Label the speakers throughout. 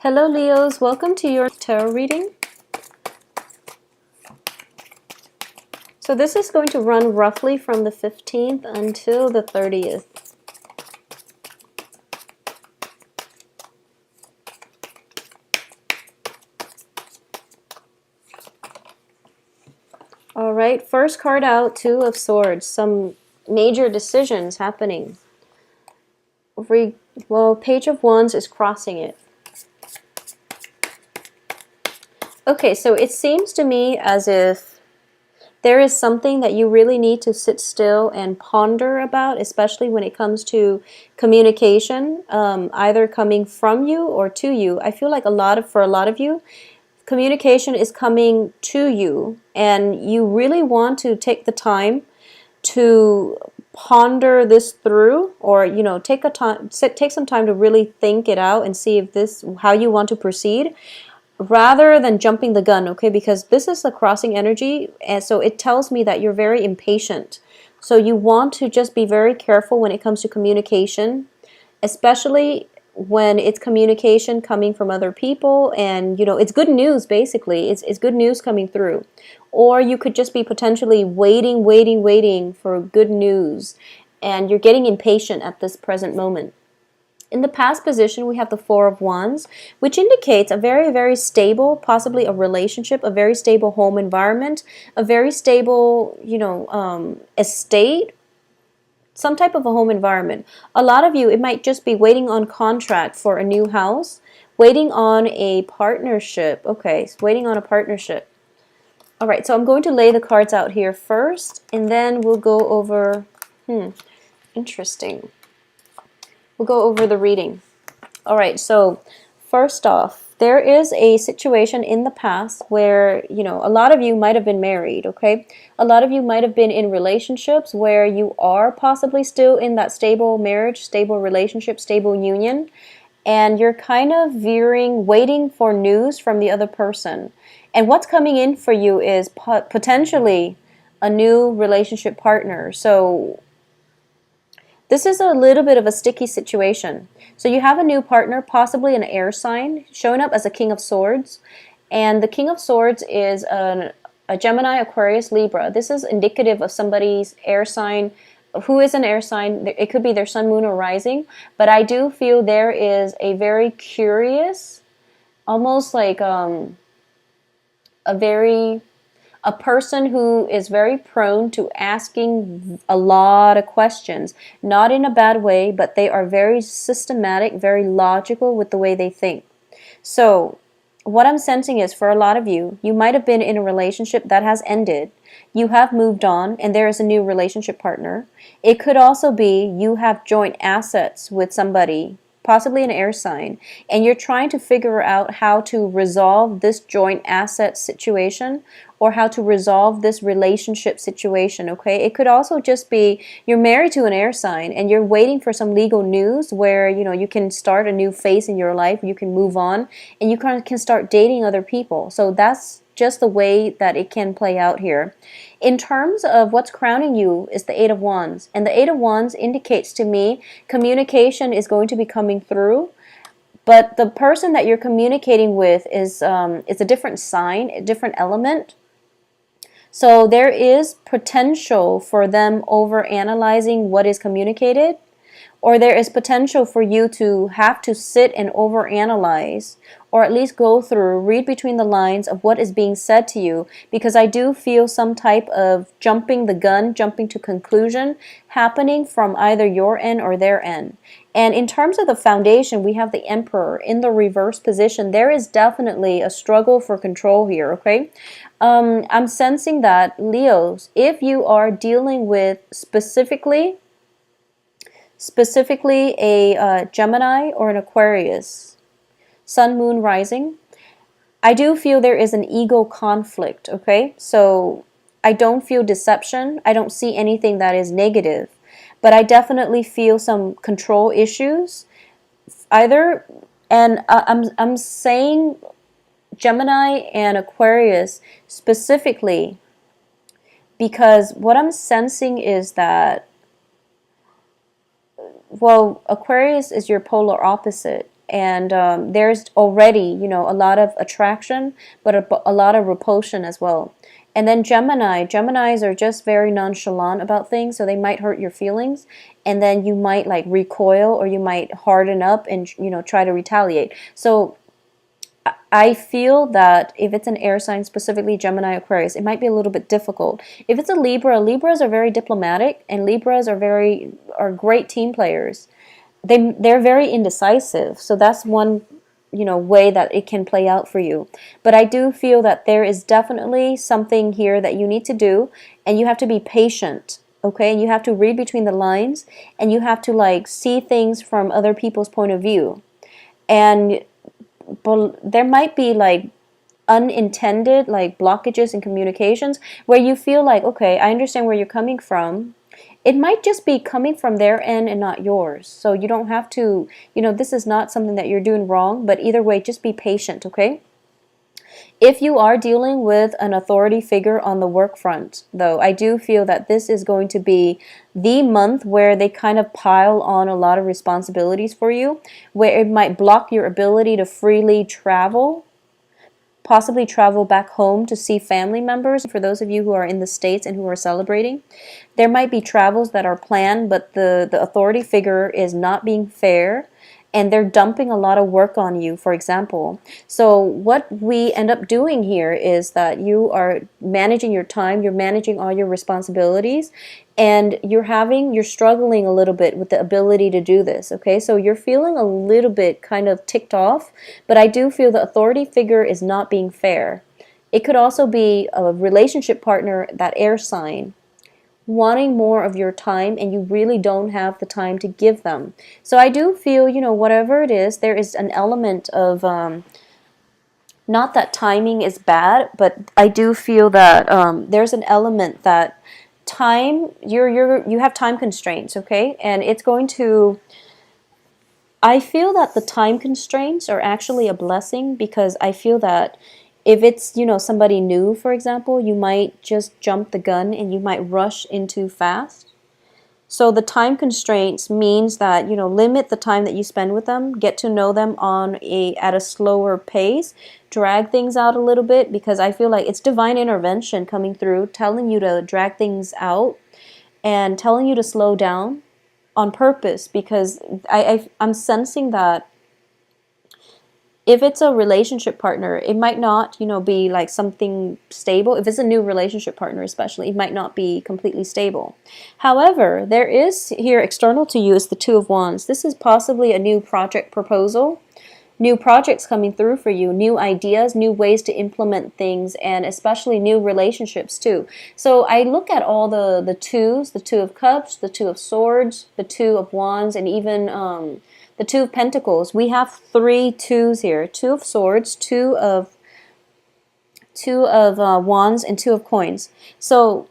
Speaker 1: Hello Leos, welcome to your tarot reading. So this is going to run roughly from the 15th until the 30th. All right, first card out, Two of Swords. Some major decisions happening. Well, Page of Wands is crossing it. Okay, so it seems to me as if there is something that you really need to sit still and ponder about, especially when it comes to communication, either coming from you or to you. I feel like for a lot of you, communication is coming to you, and you really want to take the time to ponder this through, or take some time to really think it out and see if how you want to proceed, rather than jumping the gun, okay? Because this is the crossing energy, and so it tells me that you're very impatient. So you want to just be very careful when it comes to communication, especially when it's communication coming from other people, and it's good news. Basically, it's good news coming through. Or you could just be potentially waiting for good news, and you're getting impatient at this present moment. In the past position, we have the Four of Wands, which indicates a very, very stable, possibly a relationship, a very stable home environment, a very stable, estate, some type of a home environment. A lot of you, it might just be waiting on contract for a new house, waiting on a partnership. Okay, so waiting on a partnership. All right, so I'm going to lay the cards out here first, and then we'll go over, interesting. We'll go over the reading. All right, so first off, there is a situation in the past where, a lot of you might have been married, okay? A lot of you might have been in relationships where you are possibly still in that stable marriage, stable relationship, stable union, and you're kind of waiting for news from the other person. And what's coming in for you is potentially a new relationship partner. So this is a little bit of a sticky situation. So you have a new partner, possibly an air sign, showing up as a King of Swords. And the King of Swords is a Gemini, Aquarius, Libra. This is indicative of somebody's air sign. Who is an air sign? It could be their sun, moon, or rising. But I do feel there is a very curious, almost like a person who is very prone to asking a lot of questions, not in a bad way, but they are very systematic, very logical with the way they think. So what I'm sensing is, for a lot of you, you might have been in a relationship that has ended. You have moved on, and there is a new relationship partner. It could also be you have joint assets with somebody, possibly an air sign, and you're trying to figure out how to resolve this joint asset situation, or how to resolve this relationship situation, okay? It could also just be you're married to an air sign and you're waiting for some legal news where, you can start a new phase in your life, you can move on, and you can start dating other people. So that's just the way that it can play out here. In terms of what's crowning you is the Eight of Wands. And the Eight of Wands indicates to me communication is going to be coming through. But the person that you're communicating with is a different sign, a different element. So there is potential for them overanalyzing what is communicated, or there is potential for you to have to sit and overanalyze, or at least go through, read between the lines of what is being said to you, because I do feel some type of jumping the gun, jumping to conclusion happening from either your end or their end. And in terms of the foundation, we have the Emperor in the reverse position. There is definitely a struggle for control here, okay? I'm sensing that, Leos, if you are dealing with specifically a Gemini or an Aquarius, Sun, Moon, Rising, I do feel there is an ego conflict, okay? So I don't feel deception. I don't see anything that is negative. But I definitely feel some control issues. I'm saying Gemini and Aquarius specifically because what I'm sensing is that, well, Aquarius is your polar opposite. and there's already, you know, a lot of attraction, but a lot of repulsion as well. And then Geminis are just very nonchalant about things, so they might hurt your feelings, and then you might like recoil, or you might harden up and, you know, try to retaliate. So I feel that if it's an air sign, specifically Gemini, Aquarius, it might be a little bit difficult. If it's a Libra, Libras are very diplomatic, and Libras are great team players. They're very indecisive, so that's one, you know, way that it can play out for you. But I do feel that there is definitely something here that you need to do, and you have to be patient. Okay, and you have to read between the lines, and you have to like see things from other people's point of view. And but there might be like unintended like blockages in communications where you feel like, okay, I understand where you're coming from. It might just be coming from their end and not yours. So you don't have to, you know, this is not something that you're doing wrong, but either way, just be patient, okay? If you are dealing with an authority figure on the work front, though, I do feel that this is going to be the month where they kind of pile on a lot of responsibilities for you, where it might block your ability to freely travel, possibly travel back home to see family members. For those of you who are in the States and who are celebrating, there might be travels that are planned, but the authority figure is not being fair, and they're dumping a lot of work on you, for example. So what we end up doing here is that you are managing your time, you're managing all your responsibilities, and you're struggling a little bit with the ability to do this, okay? So you're feeling a little bit kind of ticked off, but I do feel the authority figure is not being fair. It could also be a relationship partner, that air sign, wanting more of your time, and you really don't have the time to give them. So I do feel, you know, whatever it is, there is an element of, not that timing is bad, but I do feel that there's an element that time, you have time constraints, okay? And it's going to, I feel that the time constraints are actually a blessing, because I feel that if it's, you know, somebody new, for example, you might just jump the gun and you might rush in too fast. So the time constraints means that, you know, limit the time that you spend with them, get to know them at a slower pace, drag things out a little bit, because I feel like it's divine intervention coming through, telling you to drag things out and telling you to slow down on purpose, because I'm sensing that if it's a relationship partner, it might not, you know, be like something stable. If it's a new relationship partner especially, it might not be completely stable. However, there is here external to you is the Two of Wands. This is possibly a new project proposal, new projects coming through for you, new ideas, new ways to implement things, and especially new relationships too. So I look at all the twos, the Two of Cups, the Two of Swords, the Two of Wands, and even the Two of Pentacles. We have 3 twos here: Two of Swords, Two of Wands, and Two of Coins. So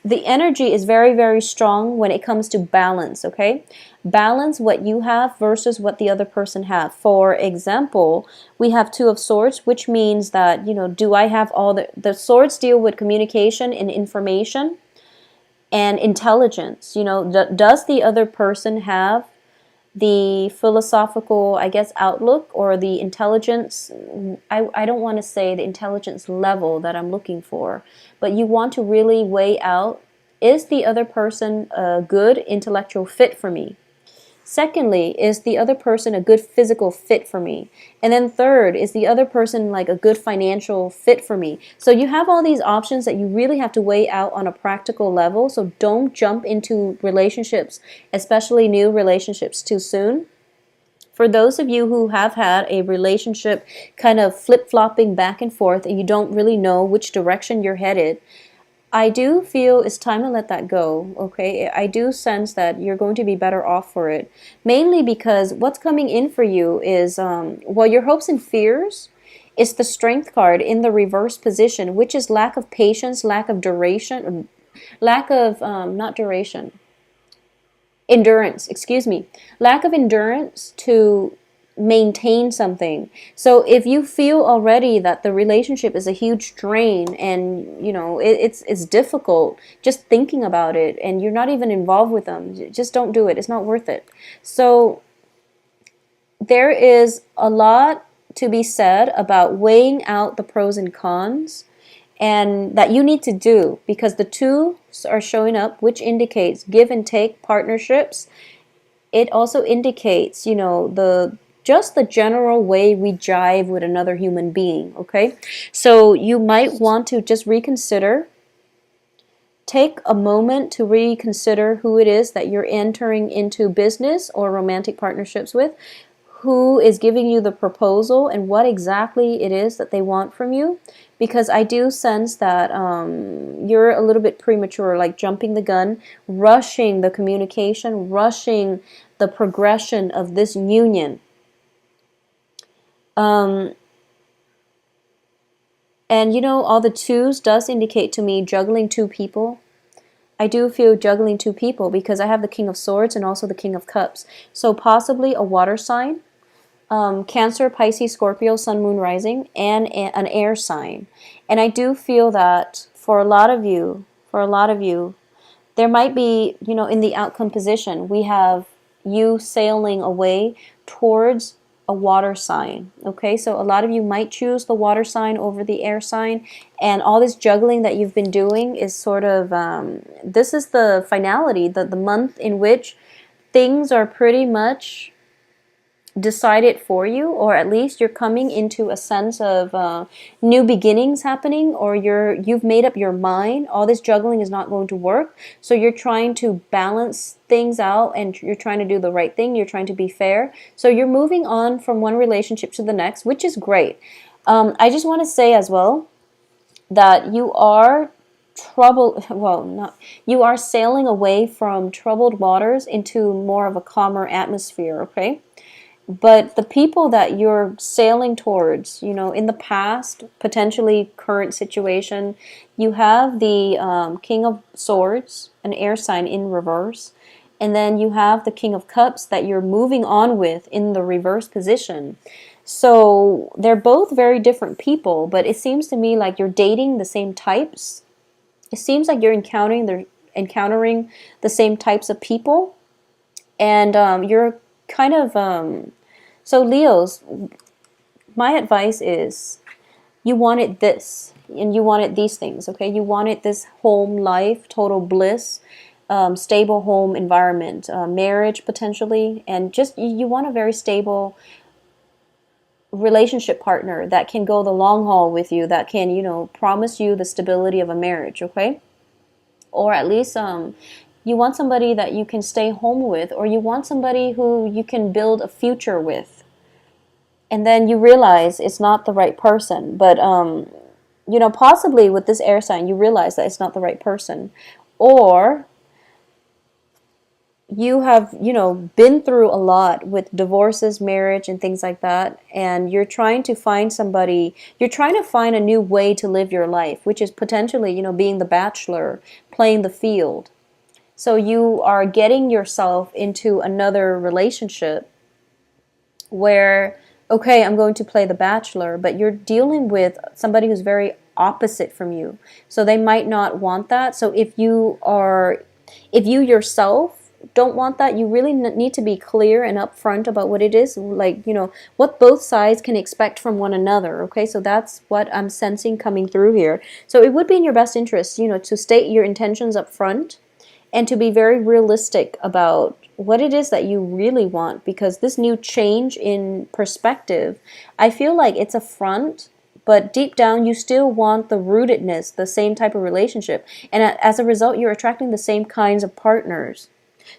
Speaker 1: the energy is very, very strong when it comes to balance, okay? Balance what you have versus what the other person have. For example, we have Two of Swords, which means that, you know, do I have all the swords deal with communication and information and intelligence. You know, does the other person have the philosophical, I guess, outlook or the intelligence? I don't want to say the intelligence level that I'm looking for, but you want to really weigh out, is the other person a good intellectual fit for me? Secondly, is the other person a good physical fit for me? And then third, is the other person like a good financial fit for me? So you have all these options that you really have to weigh out on a practical level. So don't jump into relationships, especially new relationships, too soon. For those of you who have had a relationship kind of flip-flopping back and forth and you don't really know which direction you're headed, I do feel it's time to let that go, okay? I do sense that you're going to be better off for it. Mainly because what's coming in for you is, well, your hopes and fears is the Strength card in the reverse position, which is lack of patience, lack of duration, lack of, not duration, endurance, excuse me. Lack of endurance to maintain something. So if you feel already that the relationship is a huge drain and you know it's difficult just thinking about it and you're not even involved with them, just don't do it. It's not worth it. So there is a lot to be said about weighing out the pros and cons, and that you need to do, because the twos are showing up, which indicates give and take partnerships. It also indicates, the just the general way we jive with another human being, okay? So you might want to just reconsider, take a moment to reconsider who it is that you're entering into business or romantic partnerships with, who is giving you the proposal, and what exactly it is that they want from you. Because I do sense that you're a little bit premature, like jumping the gun, rushing the communication, rushing the progression of this union. And all the twos does indicate to me juggling two people. I do feel juggling two people because I have the King of Swords and also the King of Cups. So possibly a water sign, Cancer, Pisces, Scorpio, Sun, Moon, Rising, and an air sign. And I do feel that for a lot of you, there might be, in the outcome position, we have you sailing away towards a water sign. Okay, so a lot of you might choose the water sign over the air sign, and all this juggling that you've been doing is sort of, this is the finality, the month in which things are pretty much decided for you, or at least you're coming into a sense of new beginnings happening, or you've made up your mind. All this juggling is not going to work, so you're trying to balance things out, and you're trying to do the right thing. You're trying to be fair, so you're moving on from one relationship to the next, which is great. I just want to say as well that you are you are sailing away from troubled waters into more of a calmer atmosphere, okay? But the people that you're sailing towards, in the past, potentially current situation, you have the King of Swords, an air sign in reverse, and then you have the King of Cups that you're moving on with in the reverse position. So they're both very different people, but it seems to me like you're dating the same types. It seems like you're encountering the same types of people, and you're kind of so Leos, my advice is you wanted this, and you wanted these things, okay? You wanted this home life, total bliss, stable home environment, marriage potentially, and just you want a very stable relationship partner that can go the long haul with you, that can, promise you the stability of a marriage, okay? Or at least you want somebody that you can stay home with, or you want somebody who you can build a future with. And then you realize it's not the right person. But, possibly with this air sign, you realize that it's not the right person. Or you have, been through a lot with divorces, marriage, and things like that. And you're trying to find somebody, you're trying to find a new way to live your life, which is potentially, being the bachelor, playing the field. So you are getting yourself into another relationship where, okay, I'm going to play the bachelor, but you're dealing with somebody who's very opposite from you. So they might not want that. So if you yourself don't want that, you really need to be clear and upfront about what it is, like, what both sides can expect from one another, okay? So that's what I'm sensing coming through here. So it would be in your best interest, to state your intentions up front and to be very realistic about what it is that you really want, because this new change in perspective, I feel like it's a front, but deep down you still want the rootedness, the same type of relationship, and as a result you're attracting the same kinds of partners.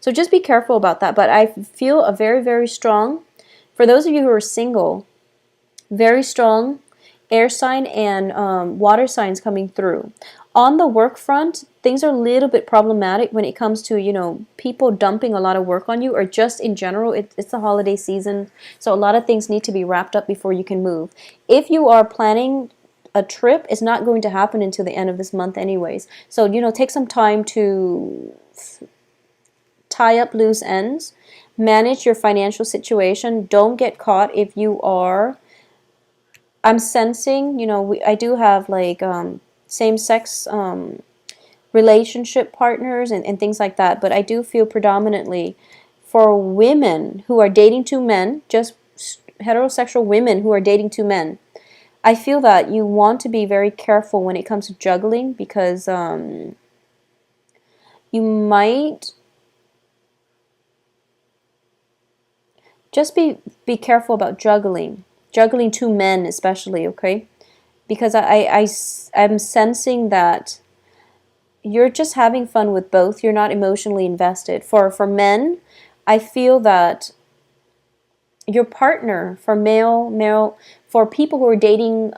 Speaker 1: So just be careful about that. But I feel a very, very strong, for those of you who are single, very strong air sign and water signs coming through. On the work front, things are a little bit problematic when it comes to, people dumping a lot of work on you, or just in general, it's the holiday season, so a lot of things need to be wrapped up before you can move. If you are planning a trip, it's not going to happen until the end of this month anyways. So, take some time to tie up loose ends, manage your financial situation. Don't get caught if you are, I'm sensing, I do have like same-sex relationship partners and things like that, but I do feel predominantly for women who are dating two men, just heterosexual women who are dating two men, I feel that you want to be very careful when it comes to juggling, because you might just be careful about juggling two men especially, okay? Because I'm sensing that you're just having fun with both. You're not emotionally invested. For men, I feel that your partner, for male, for people who are dating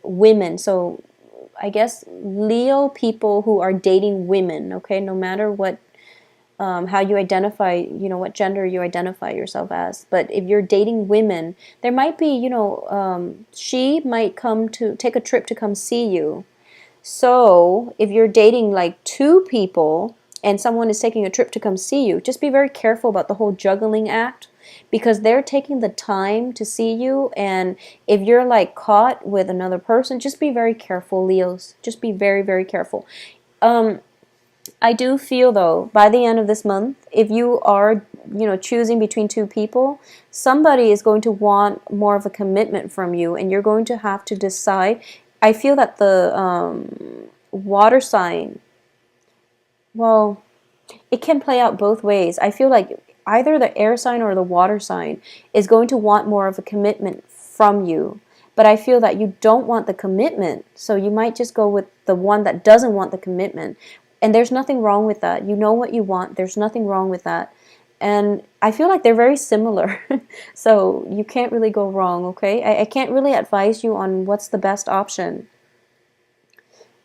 Speaker 1: women, so I guess Leo people who are dating women, okay, no matter what, how you identify, what gender you identify yourself as. But if you're dating women, there might be, she might come to take a trip to come see you. So if you're dating like two people and someone is taking a trip to come see you, just be very careful about the whole juggling act, because they're taking the time to see you. And if you're like caught with another person, just be very careful, Leos. Just be very, very careful. I do feel though, by the end of this month, if you are, choosing between two people, somebody is going to want more of a commitment from you, and you're going to have to decide. I feel that the water sign, well, it can play out both ways. I feel like either the air sign or the water sign is going to want more of a commitment from you. But I feel that you don't want the commitment, so you might just go with the one that doesn't want the commitment. And there's nothing wrong with that. You know what you want. There's nothing wrong with that. And I feel like they're very similar. So you can't really go wrong, okay? I can't really advise you on what's the best option.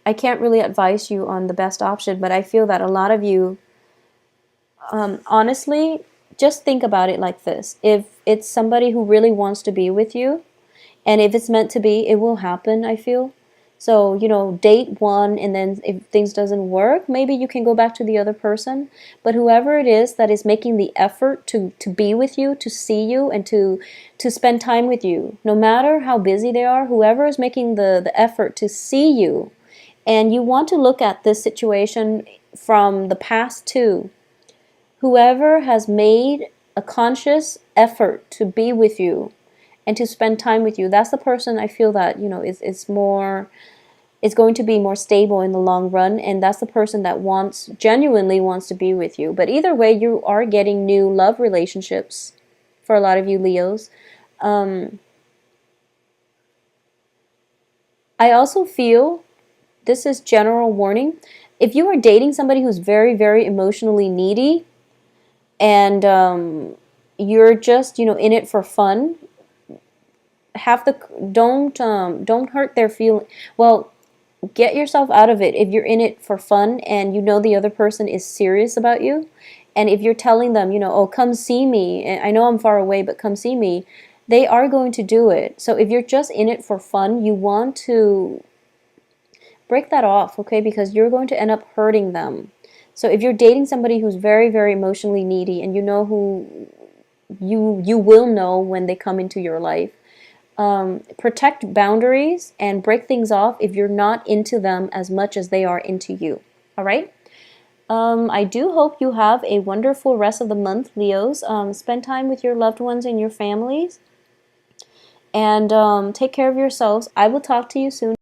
Speaker 1: I can't really advise you on the best option, but I feel that a lot of you, honestly, just think about it like this. If it's somebody who really wants to be with you, and if it's meant to be, it will happen, I feel. So, date one, and then if things doesn't work, maybe you can go back to the other person. But whoever it is that is making the effort to be with you, to see you, and to spend time with you, no matter how busy they are, whoever is making the effort to see you, and you want to look at this situation from the past too. Whoever has made a conscious effort to be with you and to spend time with you, that's the person I feel that, is going to be more stable in the long run, and that's the person that genuinely wants to be with you. But either way, you are getting new love relationships for a lot of you Leos. I also feel, this is general warning, if you are dating somebody who's very, very emotionally needy, and you're just, in it for fun, don't hurt their feeling. Well, get yourself out of it if you're in it for fun and you know the other person is serious about you. And if you're telling them, oh, come see me, I know I'm far away, but come see me, they are going to do it. So if you're just in it for fun, you want to break that off, okay? Because you're going to end up hurting them. So if you're dating somebody who's very, very emotionally needy, and you know who you will know when they come into your life, protect boundaries and break things off if you're not into them as much as they are into you. All right? I do hope you have a wonderful rest of the month, Leos. Spend time with your loved ones and your families. And take care of yourselves. I will talk to you soon.